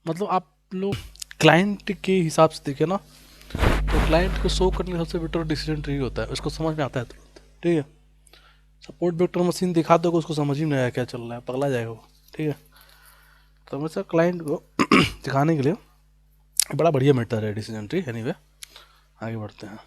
मतलब आप लोग क्लाइंट के हिसाब से देखें ना, तो क्लाइंट को शो करने का सबसे बेटर डिसीजन ट्री होता है, उसको समझ में आता है तुरंत। ठीक है, सपोर्ट वेक्टर मशीन दिखा दोगे उसको समझ ही नहीं आया क्या चल रहा है, पगला जाएगा वो। ठीक है, तो हमेशा क्लाइंट को दिखाने के लिए बड़ा बढ़िया मैटर है डिसीजन ट्री। एनीवे, आगे बढ़ते हैं।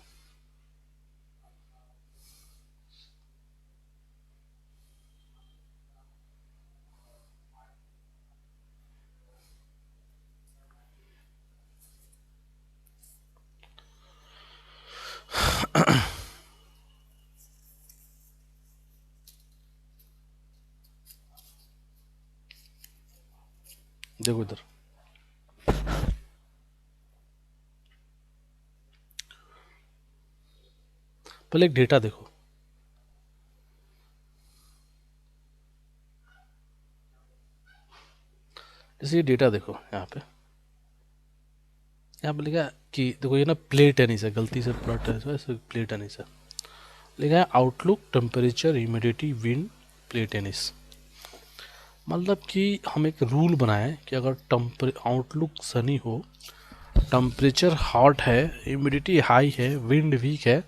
देखो इधर, पहले एक डेटा देखो। जैसे ये डेटा देखो, यहाँ पे लिखा है कि देखो, ये ना प्ले टेनिस है, गलती से प्लॉट है ऐसे, प्ले टेनिस है लिखा है। Outlook, temperature, humidity, wind, play tennis. मतलब कि हम एक रूल बनाएं कि अगर आउटलुक सनी हो, टेम्परेचर हॉट है, ह्यूमिडिटी हाई है, विंड वीक है,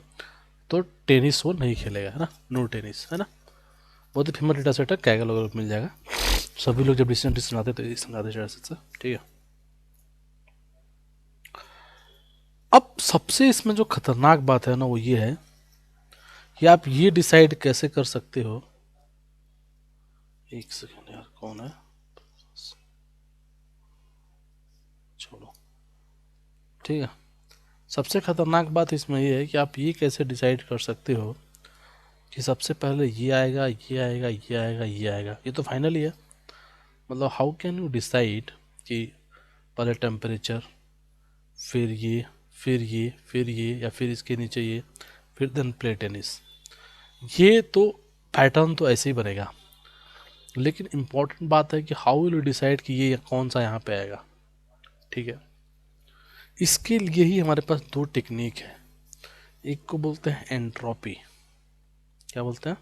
तो टेनिस वो नहीं खेलेगा, है ना, नो टेनिस, है ना। बहुत ही फेमस डेटा सेट है, कैगल वगैरह मिल जाएगा। सभी लोग जब डिसीजन ट्री सुनाते तो इस समझाते डेटा सेट से। ठीक है, अब सबसे इसमें जो खतरनाक बात है ना वो ये है कि आप ये डिसाइड कैसे कर सकते हो। एक सेकेंड यार, कौन है, छोड़ो। ठीक है, सबसे खतरनाक बात इसमें ये है कि आप ये कैसे डिसाइड कर सकते हो कि सबसे पहले ये आएगा, ये आएगा, ये आएगा, ये आएगा, ये तो फाइनल ही है। मतलब हाउ कैन यू डिसाइड कि पहले टेम्परेचर, फिर ये, फिर ये, फिर ये, या फिर इसके नीचे ये, फिर देन प्ले टेनिस। ये तो पैटर्न तो ऐसे ही बनेगा, लेकिन इम्पॉर्टेंट बात है कि हाउ विल यू डिसाइड कि ये कौन सा यहाँ पे आएगा। ठीक है, इसके लिए ही हमारे पास दो टेक्निक है। एक को बोलते हैं एंट्रोपी, क्या बोलते हैं,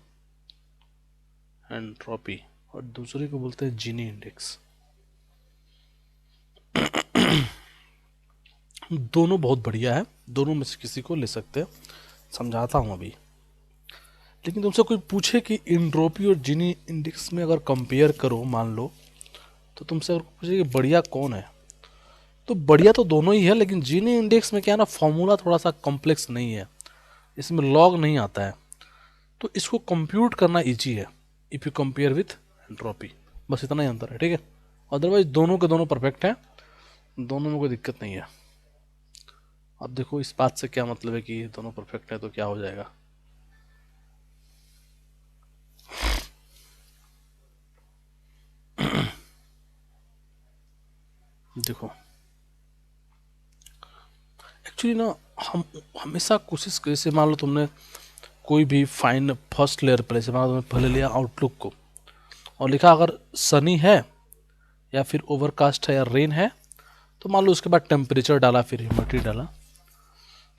एंट्रोपी, और दूसरे को बोलते हैं जीनी इंडेक्स। दोनों बहुत बढ़िया है, दोनों में से किसी को ले सकते हैं, समझाता हूँ अभी। लेकिन तुमसे कोई पूछे कि एंट्रोपी और जीनी इंडेक्स में अगर कंपेयर करो, मान लो, तो तुमसे अगर पूछे कि बढ़िया कौन है, तो बढ़िया तो दोनों ही है, लेकिन जीनी इंडेक्स में क्या है ना, फॉर्मूला थोड़ा सा कॉम्प्लेक्स नहीं है, इसमें लॉग नहीं आता है, तो इसको कंप्यूट करना इजी है if you compare with entropy. बस इतना ही अंतर है। ठीक है, अदरवाइज दोनों के दोनों परफेक्ट हैं, दोनों में कोई दिक्कत नहीं है। अब देखो इस बात से क्या मतलब है कि दोनों परफेक्ट है तो क्या हो जाएगा। देखो, एक्चुअली ना, हम हमेशा कोशिश करें, जैसे मान लो तुमने कोई भी फाइन फर्स्ट लेयर पर, जैसे मान लो तुमने पहले लिया आउटलुक को और लिखा अगर सनी है या फिर ओवरकास्ट है या रेन है, तो मान लो उसके बाद टेम्परेचर डाला, फिर ह्यूमिडिटी डाला,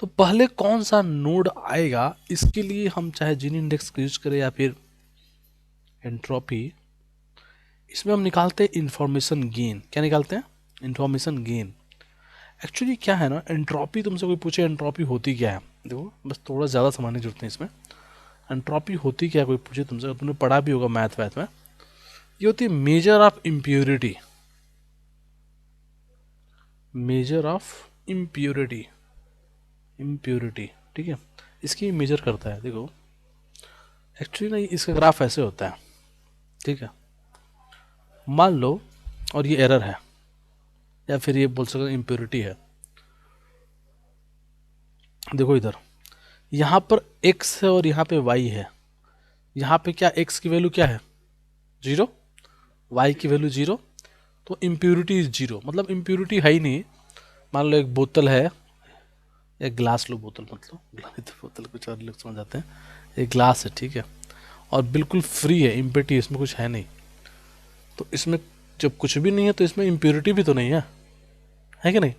तो पहले कौन सा नोड आएगा, इसके लिए हम चाहे जीनी इंडेक्स का यूज करें या फिर एंट्रोपी, इसमें हम निकालते हैं इंफॉर्मेशन गेन। क्या निकालते हैं, इंफॉर्मेशन गेन। एक्चुअली क्या है ना, एंट्रोपी, तुमसे कोई पूछे एंट्रोपी होती क्या है, देखो बस थोड़ा ज़्यादा समझने की जरूरत है इसमें। एंट्रोपी होती क्या है, कोई पूछे तुमसे, तुमने पढ़ा भी होगा मैथ वैथ में, ये होती है measure of impurity, measure of impurity, impurity. ठीक है, इसकी मेजर करता है। देखो एक्चुअली ना इसका ग्राफ ऐसे होता है। ठीक है, मान लो, और ये एरर है, या फिर ये बोल सकते हो इम्प्योरिटी है। देखो इधर, यहाँ पर x है और यहाँ पे y है। यहाँ पे क्या x की वैल्यू क्या है, 0, y की वैल्यू 0, तो इम्प्योरिटी इज 0, मतलब इम्प्योरिटी है ही नहीं। मान लो एक बोतल है, एक ग्लास लो, बोतल मतलब तो बोतल कुछ और लोग समझ जाते हैं, एक ग्लास है, ठीक है, और बिल्कुल फ्री है, इम्प्योरिटी इसमें कुछ है नहीं, तो इसमें जब कुछ भी नहीं है तो इसमें इम्प्योरिटी भी तो नहीं है कि नहीं।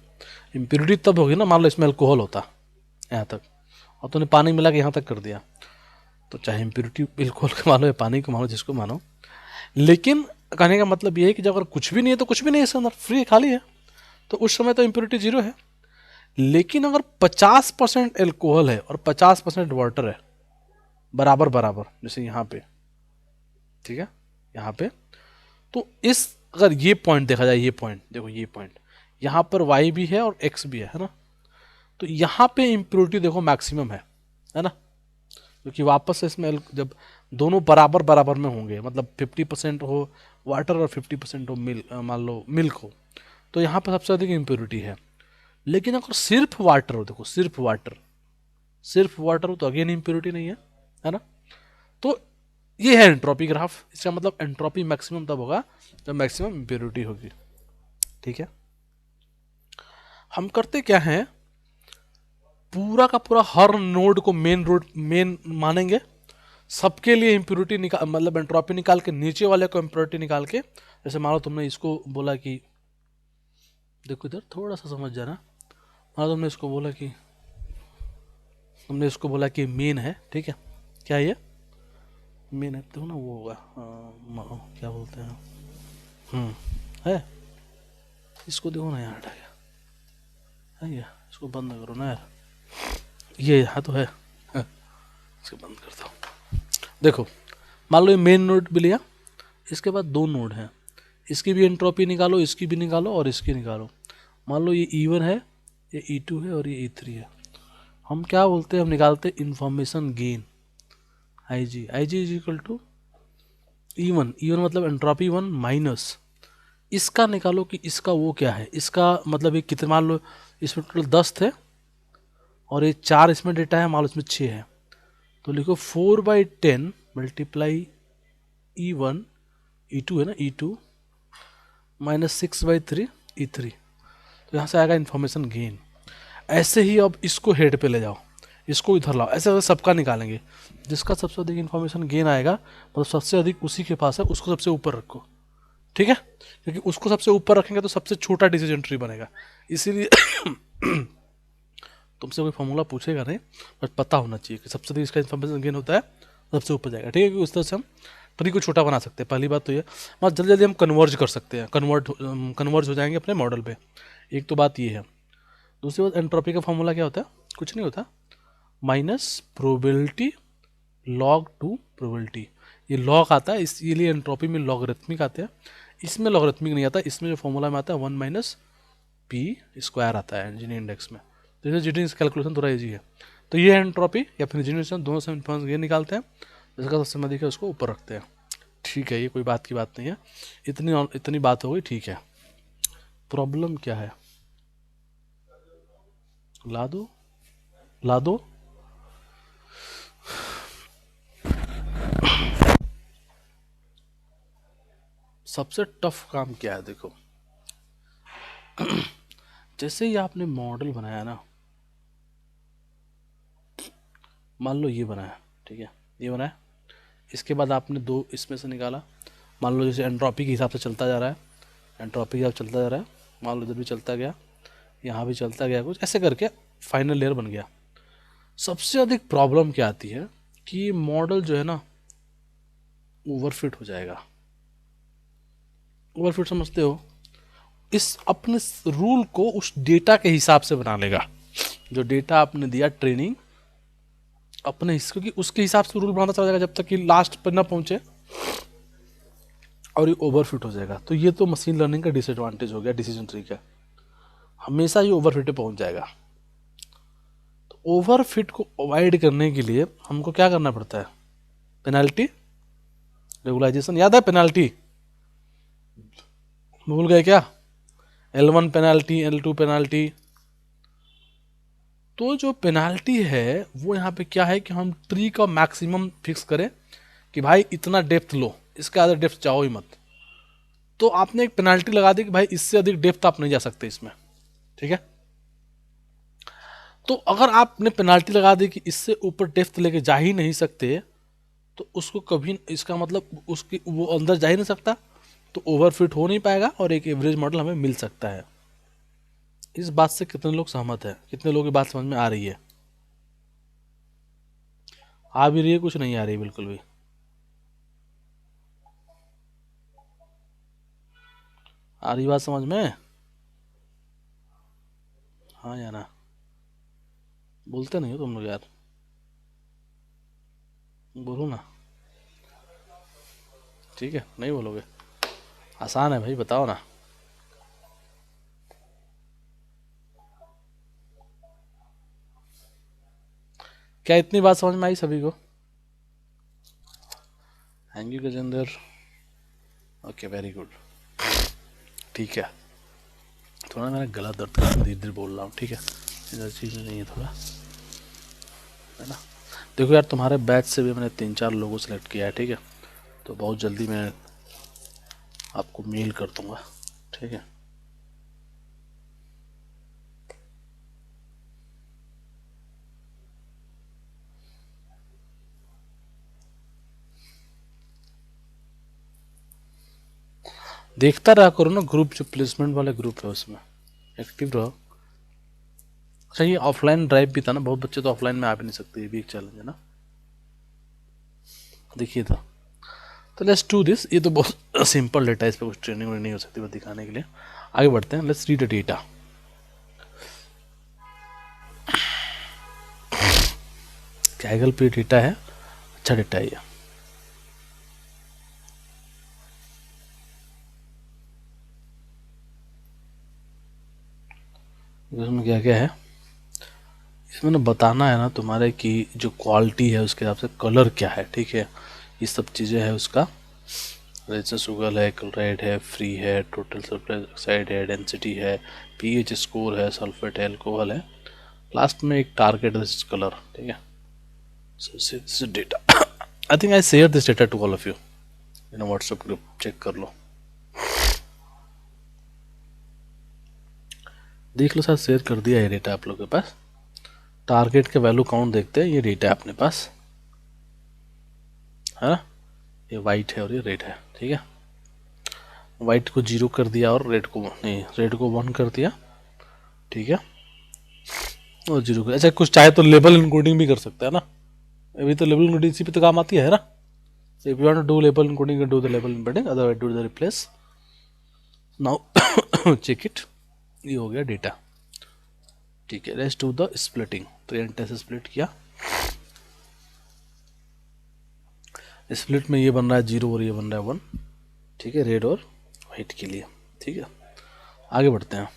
इम्प्योरिटी तब होगी ना, मान लो इसमें अल्कोहल होता यहाँ तक, और तूने पानी मिला के यहाँ तक कर दिया, तो चाहे इम्प्योरिटी अल्कोहल को मानो या पानी को मानो, जिसको मानो, लेकिन कहने का मतलब ये है कि जब अगर कुछ भी नहीं है तो कुछ भी नहीं है, इसके अंदर फ्री खाली है। तो उस समय तो इम्प्योरिटी 0 है। लेकिन अगर 50% एल्कोहल है और 50% वाटर है, बराबर बराबर, जैसे यहाँ पे, ठीक है, यहाँ पे, तो इस अगर ये पॉइंट देखा जाए, ये पॉइंट देखो, ये पॉइंट यहाँ पर y भी है और x भी है ना, तो यहाँ पे इम्प्योरिटी देखो मैक्सिमम है ना, क्योंकि वापस से इसमें जब दोनों बराबर बराबर में होंगे, मतलब 50% हो वाटर और 50% हो मान लो मिल्क हो, तो यहाँ पर सबसे अधिक इम्प्योरिटी है। लेकिन अगर सिर्फ वाटर हो, देखो सिर्फ वाटर हो तो अगेन इम्प्योरिटी नहीं है ना। तो ये है एंट्रोपी ग्राफ। इसका मतलब एंट्रोपी मैक्सिमम तब होगा जब मैक्सिमम इम्प्योरिटी होगी, ठीक है। हम करते क्या हैं, पूरा का पूरा हर नोड को मेन मानेंगे, सबके लिए इम्प्योरिटी निकाल, मतलब एंट्रोपी निकाल के नीचे वाले को इम्प्योरिटी निकाल के, जैसे मान लो तुमने इसको बोला कि, देखो इधर थोड़ा सा समझ जाना, मान लो तुमने इसको बोला कि मेन है, ठीक है, क्या ये मेन है, देखो ना वो होगा, क्या बोलते हैं, है, इसको देखो ना, यहाँ हटा गया है, ये इसको बंद करो ना यार, ये यहाँ तो है, इसको बंद करता हूँ। देखो मान लो ये मेन नोड भी लिया, इसके बाद दो नोड हैं, इसकी भी एंट्रोपी निकालो, इसकी भी निकालो और इसकी निकालो। मान लो ये E1 है, ये E2 है और ये E3 है। हम क्या बोलते हैं, हम निकालते हैं information gain, IG is equal to E1 मतलब एंट्रोपी 1 माइनस इसका निकालो कि इसका वो क्या है, इसका मतलब ये कितने, मान लो इसमें टोटल 10 थे और ये 4 इसमें डेटा है, मान लो इसमें 6 है, तो लिखो 4/10 मल्टीप्लाई E1 E2 है ना, E2 माइनस 6/3 E3, तो यहाँ से आएगा इन्फॉर्मेशन गेन। ऐसे ही अब इसको हेड पे ले जाओ, इसको इधर लाओ, ऐसे ऐसे सबका निकालेंगे, जिसका सबसे अधिक इन्फॉर्मेशन गेन आएगा, मतलब सबसे अधिक उसी के पास है, उसको सबसे ऊपर रखो, ठीक है, क्योंकि उसको सबसे ऊपर रखेंगे तो सबसे छोटा डिसीजन ट्री बनेगा। इसीलिए तुमसे कोई फॉर्मूला पूछेगा नहीं, बट पता होना चाहिए कि सबसे अधिक इसका इन्फॉर्मेशन गेन होता है, सबसे ऊपर जाएगा, ठीक है, क्योंकि उस तरह से हम ट्री को छोटा बना सकते हैं। पहली बात तो ये, मतलब जल्दी जल्दी हम कन्वर्ज कर सकते हैं, कन्वर्ज हो जाएंगे अपने मॉडल पे, एक तो बात ये है। दूसरी बात, एंट्रोपी का फॉर्मूला क्या होता है, कुछ नहीं होता, minus probability log to probability, ये लॉग आता है, इसीलिए एंट्रोपी में लॉगरिथमिक आते हैं, इसमें लॉगरिथमिक नहीं आता, इसमें जो फॉर्मूला में आता है 1 - p² आता है जीनी इंडेक्स में, तो इसे जीनी कैलकुलेशन थोड़ा ईजी है। तो ये एंट्रोपी या फिर जीनी दोनों से इन्फॉर्मेशन ये निकालते हैं, जिसका सबसे अधिक है उसको ऊपर रखते हैं, ठीक है, ये कोई बात की बात नहीं है, इतनी बात हो गई, ठीक है। प्रॉब्लम क्या है, ला दो। सबसे टफ काम क्या है, देखो जैसे ही आपने मॉडल बनाया ना, मान लो ये बनाया, ठीक है, ये बनाया, इसके बाद आपने दो इसमें से निकाला, मान लो जैसे एंट्रोपी के हिसाब से चलता जा रहा है, एंट्रोपी के हिसाब से चलता जा रहा है, मान लो इधर भी चलता गया, यहाँ भी चलता गया, कुछ ऐसे करके फाइनल लेयर बन गया। सबसे अधिक प्रॉब्लम क्या आती है कि मॉडल जो है ना ओवरफिट हो जाएगा। ओवरफिट समझते हो, इस अपने रूल को उस डेटा के हिसाब से बना लेगा, जो डेटा आपने दिया ट्रेनिंग अपने, क्योंकि उसके हिसाब से रूल बनाता चला जाएगा जब तक कि लास्ट पर ना पहुंचे, और ये ओवरफिट हो जाएगा। तो ये तो मशीन लर्निंग का डिसएडवांटेज हो गया डिसीजन ट्री का, हमेशा ये ओवरफिट पे पहुंच जाएगा। तो ओवरफिट को अवॉइड करने के लिए हमको क्या करना पड़ता है, पेनाल्टी रेगुलाइजेशन, याद है पेनाल्टी, भूल गए क्या, L1 पेनाल्टी, L2 पेनाल्टी। तो जो पेनाल्टी है वो यहाँ पे क्या है कि हम ट्री का मैक्सिमम फिक्स करें कि भाई इतना डेप्थ लो, इसके ज़्यादा डेप्थ जाओ ही मत। तो आपने एक पेनाल्टी लगा दी कि भाई इससे अधिक डेप्थ आप नहीं जा सकते इसमें, ठीक है। तो अगर आपने पेनाल्टी लगा दी कि इससे ऊपर डेप्थ लेके जा ही नहीं सकते, तो उसको कभी, इसका मतलब उसकी वो अंदर जा ही नहीं सकता, तो ओवरफिट हो नहीं पाएगा और एक एवरेज मॉडल हमें मिल सकता है। इस बात से कितने लोग सहमत हैं, कितने लोगों की बात समझ में आ रही है, आ भी रही है, कुछ नहीं आ रही बिल्कुल भी, आ रही बात समझ में, बोलते नहीं हो तुम लोग यार, बोलो ना। ठीक है, नहीं बोलोगे? आसान है भाई, बताओ ना। क्या इतनी बात समझ में आई सभी को? Thank you Gajendra. Okay, very good. ठीक है, थोड़ा मेरा गला दर्द कर धीरे धीरे बोल रहा हूँ, ठीक है? इधर चीज़ नहीं है थोड़ा, है ना? देखो यार, तुम्हारे बैच से भी मैंने 3-4 लोगों सेलेक्ट किया है, ठीक है? तो बहुत जल्दी मैं आपको मेल कर दूंगा, ठीक है? देखता रहा करो ना ग्रुप, जो प्लेसमेंट वाले ग्रुप है उसमें एक्टिव रहो। अच्छा, ये ऑफलाइन ड्राइव भी था ना, बहुत बच्चे तो ऑफलाइन में आ भी नहीं सकते, ये भी एक चैलेंज है ना। देखिए तो लेट्स डू दिस। ये तो बहुत सिंपल डेटा है, इस पर कुछ ट्रेनिंग नहीं हो सकती बस दिखाने के लिए। आगे बढ़ते हैं, let's read the data. Kaggle पे डेटा है, अच्छा डेटा है ये। इसमें क्या क्या है, इसमें ना बताना है ना तुम्हारे कि जो क्वालिटी है उसके हिसाब से कलर क्या है, ठीक है? ये सब चीज़ें है उसका। जैसे शुगर है, क्लोराइड है, फ्री है, टोटल सल्फर ऑक्साइड है, डेंसिटी है, पीएच स्कोर है, सल्फेट है, अल्कोहल है, लास्ट में एक टारगेट कलर, ठीक है? So this data. I think I share this data to all of you in WhatsApp group, check कर लो, देख लो, शायद शेयर कर दिया है डेटा आप लोग के पास। टारगेट के वैल्यू काउंट देखते हैं, ये डेटा है अपने पास, है ना? ये वाइट है और ये रेड है, ठीक है? वाइट को 0 कर दिया और रेड को नहीं, रेड को 1 कर दिया, ठीक है? और 0 कर, अच्छा कुछ चाहे तो लेबल इंकोडिंग भी कर सकता है ना, अभी तो लेबल इंकोडिंग इसी पे तो काम आती है ना? If you want to do label encoding, do the label encoding, otherwise do the replace. Now check it, ये हो गया डेटा, ठीक है? Let's do the splitting. तो एंड से स्प्लिट किया, स्प्लिट में ये बन रहा है 0 और ये बन रहा है 1, ठीक है? रेड और वाइट के लिए, ठीक है? आगे बढ़ते हैं।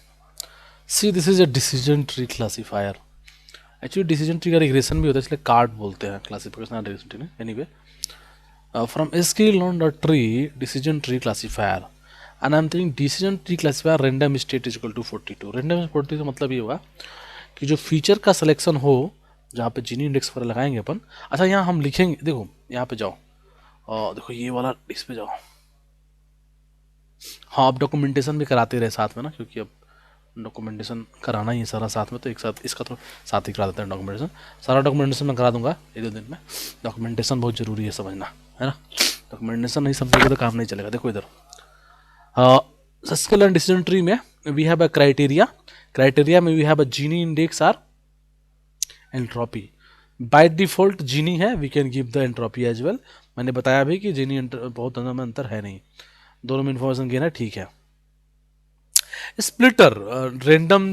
See this is a decision tree classifier. Actually decision tree का रिग्रेशन भी होता है, इसलिए कार्ड बोलते हैं, classification regression tree. Anyway, from scale on the tree decision tree classifier, and I am thinking decision tree classifier random state is equal to 42। Random 42 का मतलब ये होगा कि जो फीचर का सिलेक्शन हो, जहाँ पे जीनी इंडेक्स पर लगाएंगे अपन। अच्छा, यहाँ हम लिखेंगे, देखो यहाँ पे जाओ और देखो ये वाला इस पे जाओ। हाँ, आप डॉक्यूमेंटेशन भी कराते रहे साथ में ना, क्योंकि अब डॉक्यूमेंटेशन कराना ही है सारा साथ में, तो एक साथ इसका तो साथ ही करा देते हैं डॉक्यूमेंटेशन। सारा डॉक्यूमेंटेशन मैं करा दूंगा 1-2 दिन में। डॉक्यूमेंटेशन बहुत ज़रूरी है समझना, है ना? डॉक्यूमेंटेशन नहीं समझेगा तो काम नहीं चलेगा। देखो इधर, स्केल एंड डिसीजन ट्री में we have a criteria, criteria में we have a Gini index or entropy. By default Gini है, we can give the entropy as well. मैंने बताया भी कि जीनी बहुत में अंतर है नहीं, दोनों में इन्फॉर्मेशन गेन है, ठीक है? स्प्लिटर रेंडम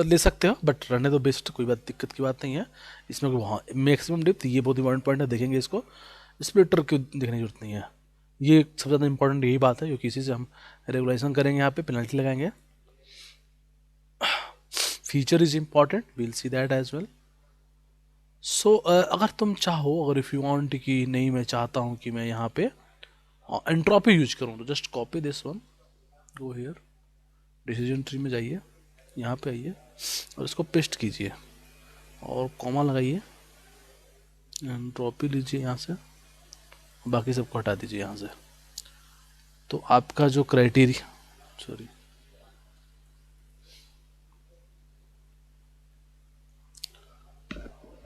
ले सकते हो, बट रहने तो बेस्ट, कोई बात दिक्कत की बात नहीं है इसमें। वहाँ मैक्सिमम डेप्थ, ये बहुत इंपॉर्टेंट पॉइंट है, देखेंगे इसको। स्प्लिटर क्यों देखने की जरूरत नहीं है, ये सबसे ज़्यादा इंपॉर्टेंट यही बात है, क्योंकि इसी से हम रेगुलेशन करेंगे, यहाँ पे पेनल्टी लगाएंगे। Feature is important, will see that as well. So अगर तुम चाहो, अगर इफ़ यू वांट कि नहीं मैं चाहता हूँ कि मैं यहाँ पे एंट्रोपी यूज करूँ, तो just copy this one, go here, decision tree में जाइए, यहाँ पे आइए और इसको पेस्ट कीजिए और कॉमा लगाइए, एंट्रोपी लीजिए यहाँ से, बाकी सबको हटा दीजिए यहाँ से। तो आपका जो क्राइटेरिया, सॉरी,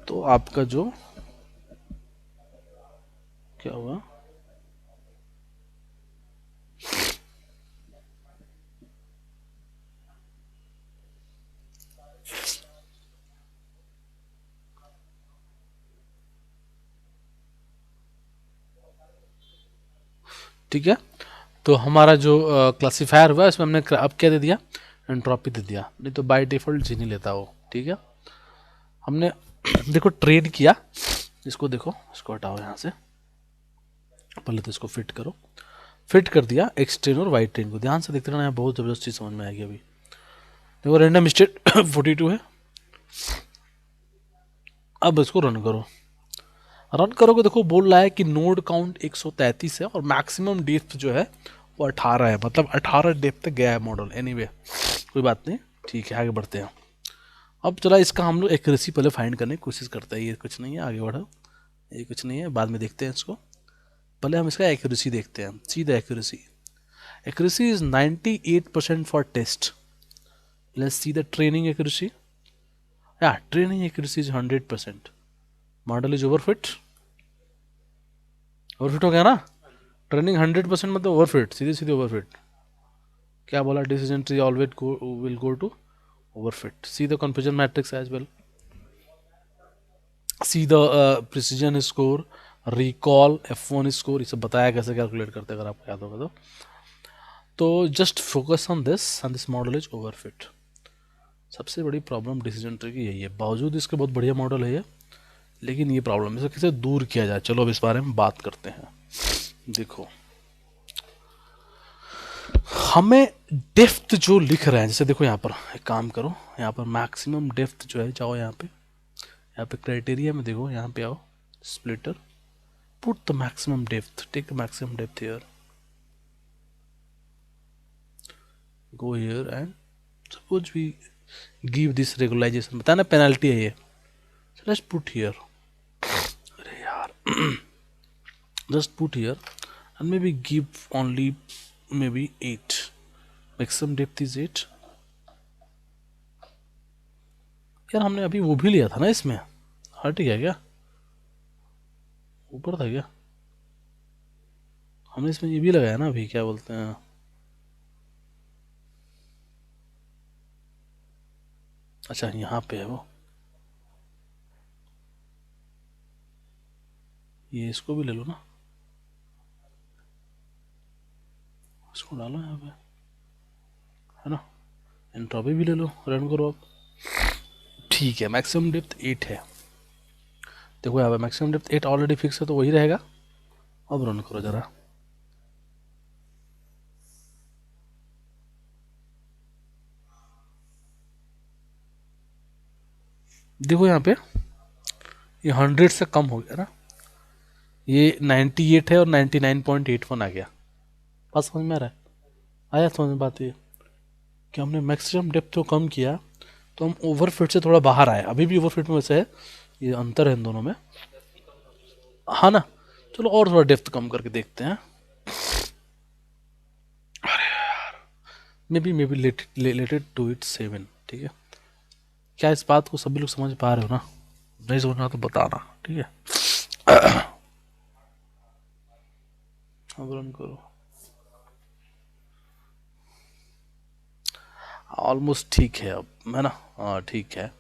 तो आपका जो क्या हुआ, ठीक है? तो हमारा जो क्लासीफायर हुआ इसमें हमने अब क्या दे दिया, एंट्रोपी दे दिया, नहीं तो बाय डिफॉल्ट जी नहीं लेता वो, ठीक है? हमने देखो ट्रेन किया, इसको देखो, इसको हटाओ यहाँ से, पहले तो इसको फिट करो, फिट कर दिया एक्स ट्रेन और वाई ट्रेन को, ध्यान से देखते रहना, यहाँ बहुत ज़बरदस्त चीज़ समझ में आएगी अभी। देखो रैंडम स्टेट 42 है। अब इसको रन करो, रन करोगे देखो बोल रहा है कि नोड काउंट 133 है और मैक्सिमम डेप्थ जो है वो 18 है, मतलब 18 डेप्थ तक गया है मॉडल। एनीवे कोई बात नहीं, ठीक है, आगे बढ़ते हैं। अब चला इसका हम लोग एक्यूरेसी पहले फाइंड करने की कोशिश करते हैं। ये कुछ नहीं है, आगे बढ़ो, ये कुछ नहीं है, बाद में देखते हैं इसको, पहले हम इसका एक्यूरेसी देखते हैं। See the accuracy, accuracy is 98% for test. Let's see the training accuracy, या training accuracy is 100%। Model is overfit, overfit हो गया ना, ट्रेनिंग 100% मतलब ओवरफिट, सीधे सीधे ओवरफिट। क्या बोला, decision tree always will go to overfit. See the confusion matrix as well, see the precision score, recall, F1 score, ये सब बताया कैसे कैलकुलेट करते हैं अगर आपको याद होगा तो just focus on this model is overfit. सबसे बड़ी प्रॉब्लम डिसीजन ट्री की यही है, बावजूद इसके बहुत बढ़िया मॉडल है ये, लेकिन ये प्रॉब्लम इसे कैसे दूर किया जाए, चलो अब इस बारे में बात करते हैं। देखो हमें डेप्थ जो लिख रहे हैं, जैसे देखो यहाँ पर एक काम करो, यहाँ पर मैक्सिमम डेप्थ जो है, जाओ यहाँ पे क्राइटेरिया में देखो, यहाँ पे आओ, splitter, put the maximum depth, take the maximum depth here, go here and suppose we give this regularization, बताना पेनल्टी है ये, so let's put here, अरे यार just put here and maybe give only maybe 8, maximum depth is 8। यार हमने अभी वो भी लिया था ना इसमें, हट गया क्या, ऊपर था क्या, हमने इसमें ये भी लगाया ना अभी, क्या बोलते हैं, अच्छा यहाँ पे है वो, ये इसको भी ले लो ना, इसको डालो यहाँ पे, है ना, एंट्रोपी भी ले लो, रन करो आप, ठीक है, मैक्सिमम डेप्थ 8 है। देखो यहाँ पे मैक्सिमम डेप्थ 8 ऑलरेडी फिक्स है तो वही रहेगा। अब रन करो जरा, देखो यहाँ पे ये 100 से कम हो गया ना, ये 98 है और 99.81 आ गया। बात समझ में आ रहा है, आया समझ में बात, ये कि हमने मैक्सिमम डेप्थ को कम किया तो हम ओवरफिट से थोड़ा बाहर आए, अभी भी ओवरफिट में वैसे है, ये अंतर है इन दोनों में, हाँ ना। चलो और थोड़ा डेप्थ कम करके देखते हैं, may be related to it 7, ठीक है। क्या इस बात को सभी लोग समझ पा रहे हो ना, नहीं समझना तो बताना, ठीक है। अब रन करो, ऑलमोस्ट ठीक है अब, है ना, हाँ ठीक है,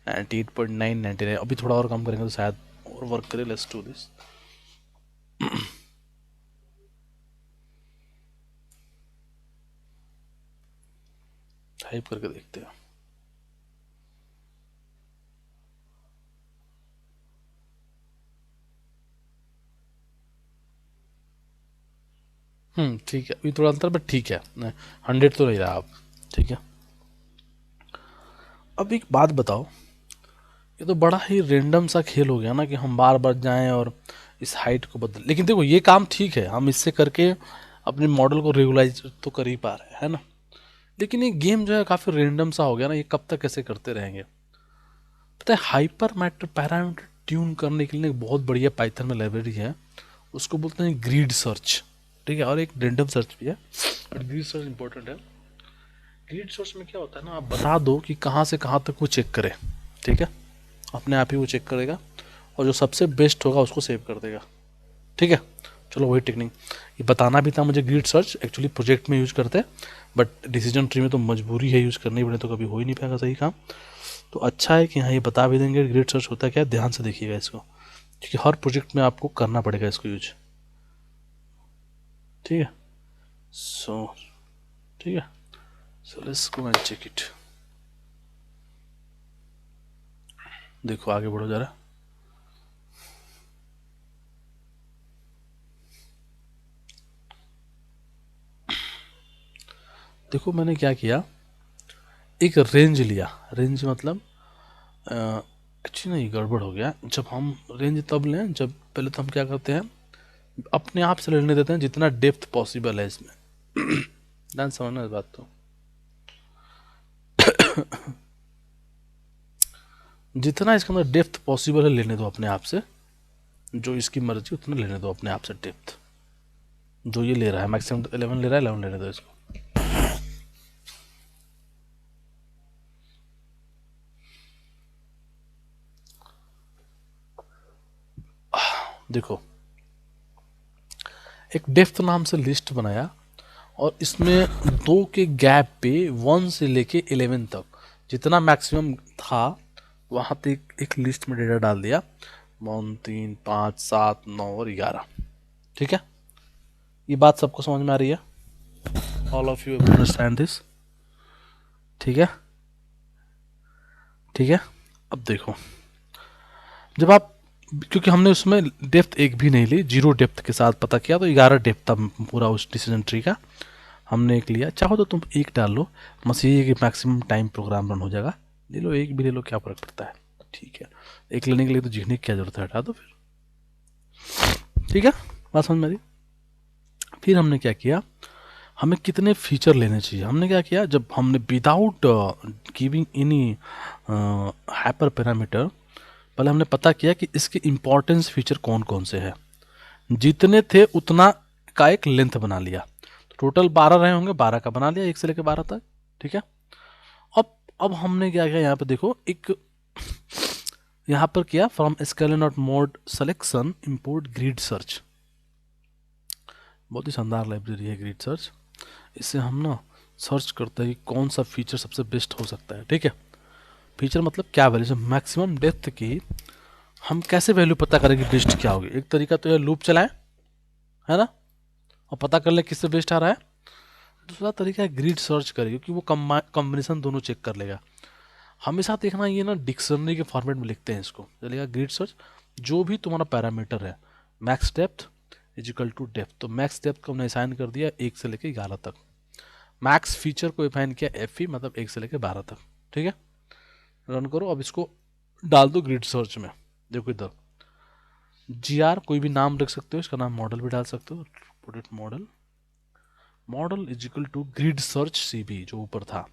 98.9, 99, अभी थोड़ा और कम करेंगे तो शायद और वर्क करे। लेट्स डू दिस, टाइप करके देखते हैं। ठीक है, अभी थोड़ा अंतर बट ठीक है, 100 तो नहीं रहा अब, ठीक है। अब एक बात बताओ, ये तो बड़ा ही रेंडम सा खेल हो गया ना कि हम बार बार जाएं और इस हाइट को बदल, लेकिन देखो ये काम ठीक है, हम इससे करके अपने मॉडल को रेगुलाइज तो कर ही पा रहे हैं, है ना। लेकिन ये गेम जो है काफ़ी रेंडम सा हो गया ना, ये कब तक ऐसे करते रहेंगे। पता है हाइपर मैटर पैरामीटर ट्यून करने के लिए एक बहुत बढ़िया पाइथन में लाइब्रेरी है, उसको बोलते हैं ग्रीड सर्च, ठीक है, और एक रेंडम सर्च भी है, बट ग्रीड सर्च इंपॉर्टेंट है। ग्रीड सर्च में क्या होता है ना, आप बता दो कि कहाँ से कहाँ तक वो चेक करे, ठीक है, अपने आप ही वो चेक करेगा और जो सबसे बेस्ट होगा उसको सेव कर देगा, ठीक है। चलो वही टेक्निक, ये बताना भी था मुझे, ग्रिड सर्च एक्चुअली प्रोजेक्ट में यूज करते हैं, बट डिसीजन ट्री में तो मजबूरी है यूज़ करनी पड़े, तो कभी हो ही नहीं पाएगा सही काम। तो अच्छा है कि हाँ ये बता भी देंगे ग्रिड सर्च होता है क्या, ध्यान से देखिएगा इसको, क्योंकि हर प्रोजेक्ट में आपको करना पड़ेगा इसको यूज, ठीक है। सो ठीक है, so let's go and check it. देखो आगे बढ़ो जरा। देखो मैंने क्या किया, एक रेंज लिया। रेंज मतलब एक्चुअली नहीं, गड़बड़ हो गया। जब हम रेंज तब लें जब पहले तो हम क्या करते हैं, अपने आप से लेने देते हैं जितना डेप्थ पॉसिबल है इसमें। ध्यान से समझना इस बात को। जितना इसके अंदर डेप्थ पॉसिबल है लेने दो अपने आप से, जो इसकी मर्जी उतना लेने दो अपने आप से डेप्थ। जो ये ले रहा है मैक्सिमम 11 ले रहा है, 11 लेने दो इसको। देखो एक डेप्थ नाम से लिस्ट बनाया, और इसमें दो के गैप पे 1 से लेके 11 तक जितना मैक्सिमम था वहाँ पे एक लिस्ट में डेटा डाल दिया। 1 3 5 7 9 और 11। ठीक है, ये बात सबको समझ में आ रही है? All of you understand this? ठीक है, ठीक है। अब देखो, जब आप, क्योंकि हमने उसमें डेप्थ एक भी नहीं ली, जीरो डेप्थ के साथ पता किया, तो 11 डेप्थ था पूरा उस डिसीजन ट्री का। हमने एक लिया, चाहो तो तुम एक डाल लो, बस ये है कि मैक्सिमम टाइम प्रोग्राम रन हो जाएगा। ले लो एक भी, ले लो, क्या फर्क पड़ता है। ठीक है, एक लेने के लिए तो जीने की क्या जरूरत है, हटा दो फिर। ठीक है, बात समझ में आ रही? फिर हमने क्या किया, हमें कितने फीचर लेने चाहिए। हमने क्या किया, जब हमने without giving any hyper parameter, पहले हमने पता किया कि इसके इम्पोर्टेंस फीचर कौन कौन से हैं। जितने थे उतना का एक लेंथ बना लिया। तो टोटल 12 रहे होंगे, 12 का बना लिया 1 से लेकर 12 तक। ठीक है, अब हमने क्या किया, यहाँ पे देखो एक, यहाँ पर किया from scalene dot mode selection import grid search. बहुत ही शानदार लाइब्रेरी है ग्रिड सर्च। इससे हम ना सर्च करते हैं कि कौन सा फीचर सबसे बेस्ट हो सकता है। ठीक है, फीचर मतलब क्या वैल्यू, मैक्सिमम डेप्थ की हम कैसे वैल्यू पता करें कि बेस्ट क्या होगी। एक तरीका तो यह लूप चलाएं, है ना, और पता कर ले किससे बेस्ट आ रहा है। दूसरा तरीका है ग्रिड सर्च करें, क्योंकि वो कॉम्बिनेशन दोनों चेक कर लेगा। हमेशा देखना, ये ना डिक्शनरी के फॉर्मेट में लिखते हैं इसको, चलेगा ग्रिड सर्च। जो भी तुम्हारा पैरामीटर है, max depth is equal to depth, तो मैक्स डेप्थ को हमने असाइन कर दिया 1 से लेकर 11 तक। मैक्स फीचर को डिफाइन किया एफ ई, मतलब 1 से लेकर 12 तक। ठीक है, रन करो। अब इसको डाल दो ग्रिड सर्च में। देखो इधर जी आर, कोई भी नाम रख सकते हो, इसका नाम मॉडल भी डाल सकते हो। Put it model, model is equal to grid search C V, जो ऊपर था।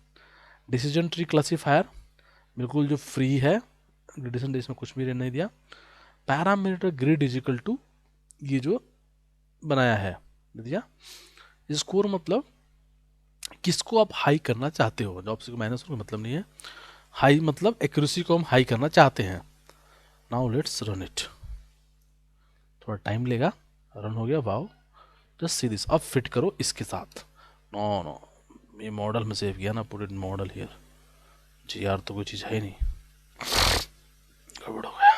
डिसीजन ट्री क्लासीफायर बिल्कुल जो फ्री है, डिसीजन ट्री इसमें कुछ भी नहीं दिया। पैरामीटर ग्रिड इजिकल टू ये जो बनाया है दिया। स्कोर मतलब किसको आप हाई करना चाहते हो, जॉब से माइनस का मतलब नहीं है। हाई मतलब एक्यूरेसी को हम हाई करना चाहते हैं। नाउ लेट्स रन इट, थोड़ा टाइम लेगा। रन हो गया, वाओ, जस्ट सी दिस। अब फिट करो इसके साथ। नो नो, ये मॉडल में सेव किया ना, पुट इट मॉडल हियर। जी यार तो कोई चीज़ है ही नहीं, गड़बड़ हो गया।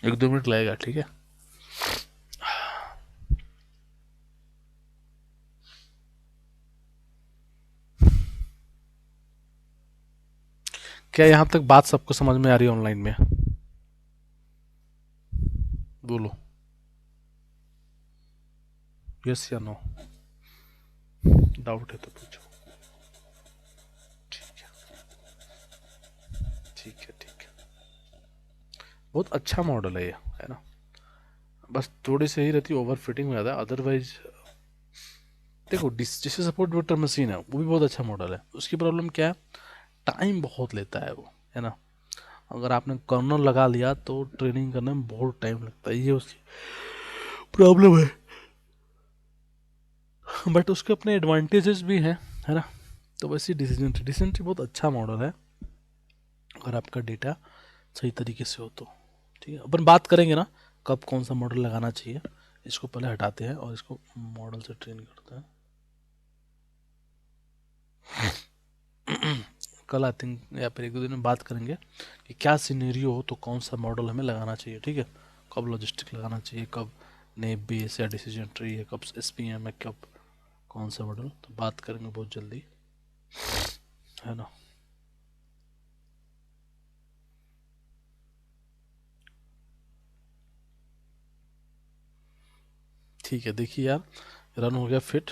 एक दो मिनट लगेगा, ठीक है। क्या यहाँ तक बात सबको समझ में आ रही है ऑनलाइन में? बोलो यस या नो, डाउट है तो पूछो। ठीक है, ठीक है, ठीक है। बहुत अच्छा मॉडल है ये, है ना। बस थोड़ी सी ही रहती, ओवर फिटिंग में ज़्यादा, अदरवाइज देखो जिससे सपोर्ट वेक्टर मशीन है वो भी बहुत अच्छा मॉडल है। उसकी प्रॉब्लम क्या है, टाइम बहुत लेता है वो, है ना। अगर आपने कर्नल लगा लिया तो ट्रेनिंग करने में बहुत टाइम लगता है, ये उसकी प्रॉब्लम है। बट उसके अपने एडवांटेजेस भी हैं, है ना। तो वैसे डिसीजन ट्री बहुत अच्छा मॉडल है, अगर आपका डेटा सही तरीके से हो तो। ठीक है, अपन बात करेंगे ना कब कौन सा मॉडल लगाना चाहिए। इसको पहले हटाते हैं और इसको मॉडल से ट्रेन करते हैं। कल आई थिंक या फिर एक दो दिन में बात करेंगे कि क्या सिनेरियो हो तो कौन सा मॉडल हमें लगाना चाहिए। ठीक है, कब लॉजिस्टिक लगाना चाहिए, कब नेप बेस या डिसीजन ट्री है, कब SPM है, कब कौन सा मॉडल, तो बात करेंगे बहुत जल्दी, है ना। ठीक है, देखिए यार, रन हो गया फिट,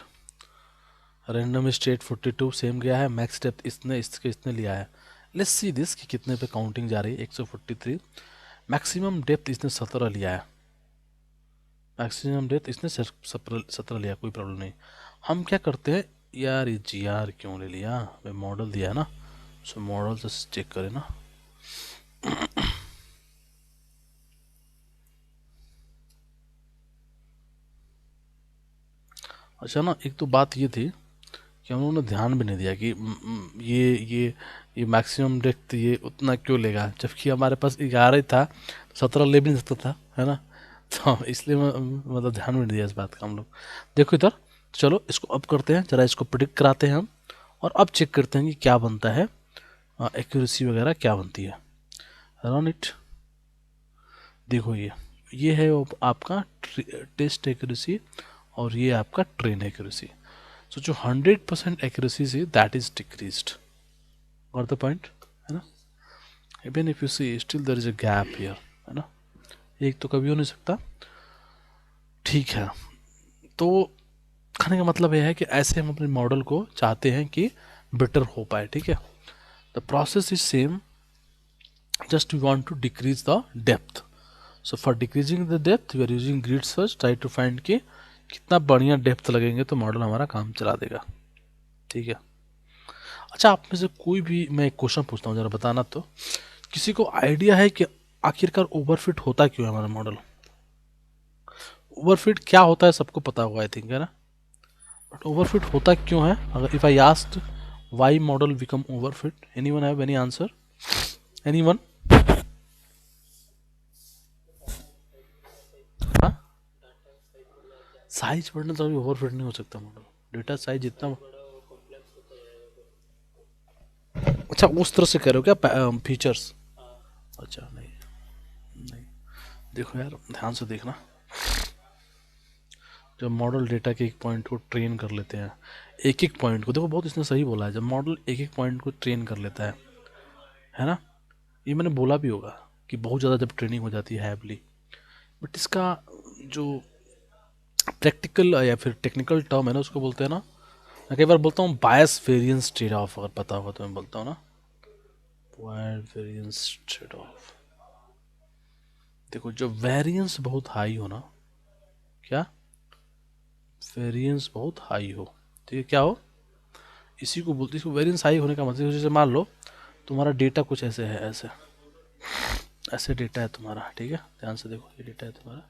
रैंडम स्टेट 42 सेम गया है, मैक्स डेप्थ इसने लिया है। लेट्स सी दिस कि कितने पे काउंटिंग जा रही है, 143। मैक्सिमम डेप्थ इसने 17 लिया है, मैक्सिमम डेप्थ इसने 17 लिया, कोई प्रॉब्लम नहीं। हम क्या करते हैं यार, ये GR क्यों ले लिया, मैं मॉडल दिया है ना, सो मॉडल से चेक करें ना। अच्छा ना, एक तो बात ये थी कि हम लोगों ने ध्यान भी नहीं दिया कि ये मैक्सिमम डेप्थ ये उतना क्यों लेगा, जबकि हमारे पास 11 ही था, 17 ले भी नहीं सकता था, है ना। तो इसलिए मतलब ध्यान भी नहीं दिया इस बात का हम लोग। देखो इधर, चलो इसको अब करते हैं, जरा इसको प्रिडिक्ट कराते हैं हम, और अब चेक करते हैं कि क्या बनता है, एक्यूरेसी वगैरह क्या बनती है। रन इट, देखो ये है वो आपका टेस्ट एक्यूरेसी, और ये आपका ट्रेन एक्यूरेसी। सो जो 100% एक्यूरेसी से दैट इज डिक्रीज्ड, और द पॉइंट, है ना। Even if you see still there is a gap here, है ना, एक तो कभी हो नहीं सकता। ठीक है, तो कहने का मतलब यह है कि ऐसे हम अपने मॉडल को चाहते हैं कि बेटर हो पाए, ठीक है। The process is same, just we want to decrease the depth. So for decreasing the depth we are using grid search, try to find कि कितना बढ़िया डेप्थ लगेंगे तो मॉडल हमारा काम चला देगा, ठीक है। अच्छा, आप में से कोई भी, मैं एक क्वेश्चन पूछता हूँ, जरा बताना, तो किसी को आइडिया है कि आखिरकार ओवरफिट होता क्यों है हमारा मॉडल, ओवरफिट क्या होता है सबको पता होगा आई थिंक, है ना, बट ओवरफिट होता क्यों है, अगर if I asked why model become overfit, anyone have any answer, anyone? हाँ, साइज बढ़ने से ओवरफिट नहीं हो सकता मॉडल, डेटा साइज जितना, अच्छा उस तरह से कह रहे हो क्या, फीचर्स, अच्छा नहीं, नहीं, देखो यार ध्यान से देखना, जब मॉडल डेटा के एक पॉइंट को ट्रेन कर लेते हैं, एक एक पॉइंट को, देखो बहुत इसने सही बोला है, जब मॉडल एक एक पॉइंट को ट्रेन कर लेता है ना, ये मैंने बोला भी होगा कि बहुत ज़्यादा जब ट्रेनिंग हो जाती है हैवली, बट इसका जो प्रैक्टिकल या फिर टेक्निकल टर्म है ना, उसको बोलते हैं ना, मैं कई बार बोलता हूँ बायस वेरिएंस ट्रेड ऑफ, अगर पता होगा तो मैं बोलता हूँ ना, बायस वेरिएंस ट्रेड ऑफ। देखो जब वेरिएंस बहुत हाई हो ना, क्या, वेरिएंस बहुत हाई हो, ठीक है, क्या हो, इसी को बोलते, इसको वेरिएंस हाई होने का मतलब, जैसे मान लो तुम्हारा डेटा कुछ ऐसे है, ऐसे ऐसे डेटा है तुम्हारा, ठीक है, ध्यान से देखो, ये डेटा है तुम्हारा,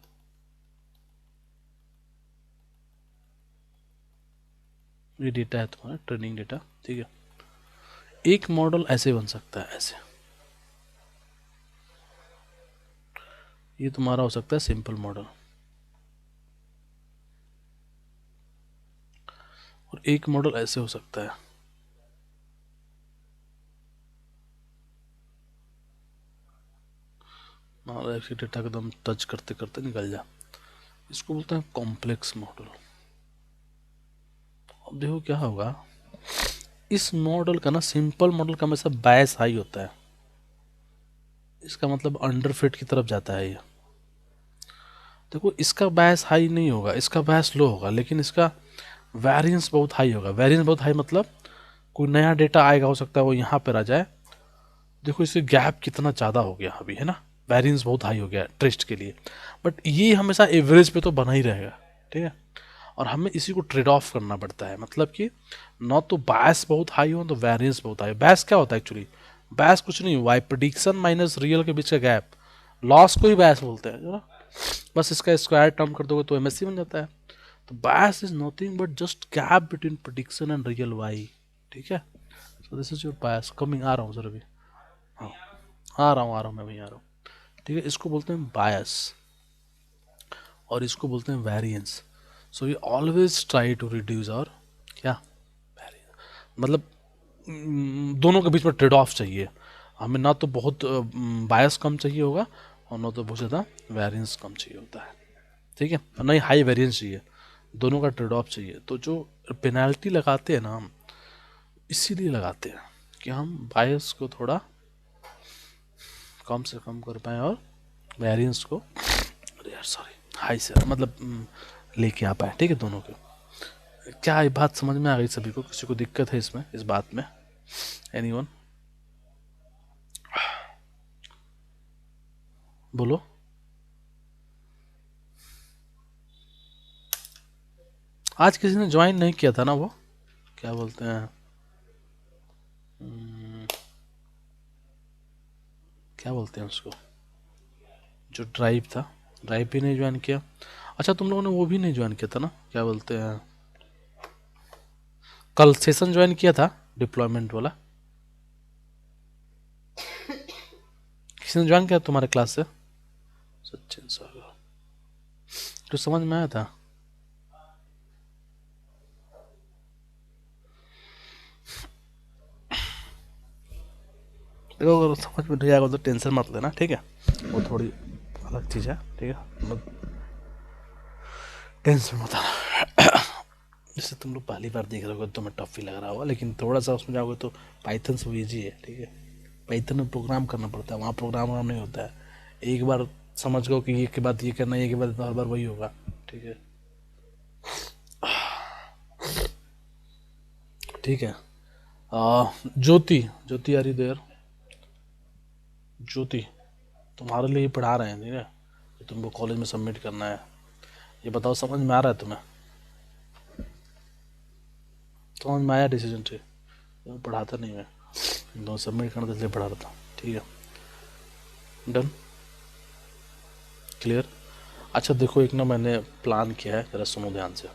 ये डेटा है तुम्हारा ट्रेनिंग डेटा, ठीक है। एक मॉडल ऐसे बन सकता है, ऐसे, ये तुम्हारा हो सकता है सिंपल मॉडल, और एक मॉडल ऐसे हो सकता है, मान लो ऐसे डेटा को एकदम टच करते करते निकल जा, इसको बोलते हैं कॉम्प्लेक्स मॉडल। अब देखो क्या होगा, इस मॉडल का ना, सिंपल मॉडल का हमेशा बायस हाई होता है, इसका मतलब अंडरफिट की तरफ जाता है ये। देखो इसका बायस हाई नहीं होगा, इसका बायस लो होगा, लेकिन इसका वेरिएंस बहुत हाई होगा, वेरिएंस बहुत हाई मतलब कोई नया डेटा आएगा, हो सकता है वो यहाँ पर आ जाए, देखो इससे गैप कितना ज़्यादा हो गया अभी, है ना, वेरिएंस बहुत हाई हो गया ट्रेस्ट के लिए, बट ये हमेशा एवरेज पे तो बना ही रहेगा, ठीक है। और हमें इसी को ट्रेड ऑफ करना पड़ता है, मतलब कि ना तो बायस बहुत हाई हो तो वेरिएंस बहुत हाई। बायस क्या होता है एक्चुअली, बायस कुछ नहीं हुआ है, प्रिडिक्शन माइनस रियल के बीच का गैप, लॉस को ही बायस बोलते हैं, है ना, बस इसका स्क्वायर टर्म कर दोगे तो MSC बन जाता है। तो bias is nothing but just gap between prediction and real Y, ठीक है। So this is your bias, coming, आ रहा हूँ सर अभी, हाँ आ रहा हूँ मैं वहीं आ रहा हूँ, ठीक है। इसको बोलते हैं बायस, और इसको बोलते हैं variance. So we always try to reduce और क्या, मतलब दोनों के बीच में ट्रेड ऑफ चाहिए हमें, ना तो बहुत बायस कम चाहिए होगा, और ना तो बहुत ज़्यादा वेरिएंस कम चाहिए होता है। ठीक है, और नहीं हाई वेरिएंस चाहिए, दोनों का ट्रेड ऑफ चाहिए। तो जो पेनाल्टी लगाते हैं ना हम, इसीलिए लगाते हैं कि हम बायस को थोड़ा कम से कम कर पाएँ और वेरिएंस को, अरे यार सॉरी, हाई से मतलब लेके आ पाए, ठीक है दोनों के। क्या ये बात समझ में आ गई सभी को? किसी को दिक्कत है इसमें, इस बात में? एनीवन बोलो। आज किसी ने ज्वाइन नहीं किया था ना, वो क्या बोलते हैं, क्या बोलते हैं उसको, जो ड्राइव था, ड्राइव भी नहीं ज्वाइन किया। अच्छा तुम लोगों ने वो भी नहीं ज्वाइन किया था ना, क्या बोलते हैं, कल सेशन ज्वाइन किया था डिप्लॉयमेंट वाला? किसी ने ज्वाइन किया तुम्हारे क्लास से? सचिन सर, तो समझ में आया था? देखो अगर समझ में नहीं आएगा तो टेंशन मत लेना, ठीक है, वो थोड़ी अलग चीज़ है, ठीक है, टेंशन मत आना। जैसे तुम लोग पहली बार देख रहे हो तो तुम्हें टफ ही लग रहा होगा, लेकिन थोड़ा सा उसमें जाओगे तो पाइथन से ईजी है, ठीक है। पाइथन में प्रोग्राम करना पड़ता है, वहाँ प्रोग्राम वोग्राम नहीं होता है। एक बार समझ गो कि ये के बाद ये करना है, ये के बाद हर बार वही होगा, ठीक है। ठीक है। ज्योति, ज्योति आर यू देयर? ज्योति, तुम्हारे लिए ही पढ़ा रहे हैं, ठीक है, तो तुमको कॉलेज में सबमिट करना है। ये बताओ समझ में आ रहा है तुम्हें? समझ में आया डिसीजन ट्री? पढ़ाता नहीं मैं, दो सबमिट करना था इसलिए पढ़ा रहा था, ठीक है। Done, clear. अच्छा देखो एक ना मैंने प्लान किया है, जरा सुनो ध्यान से।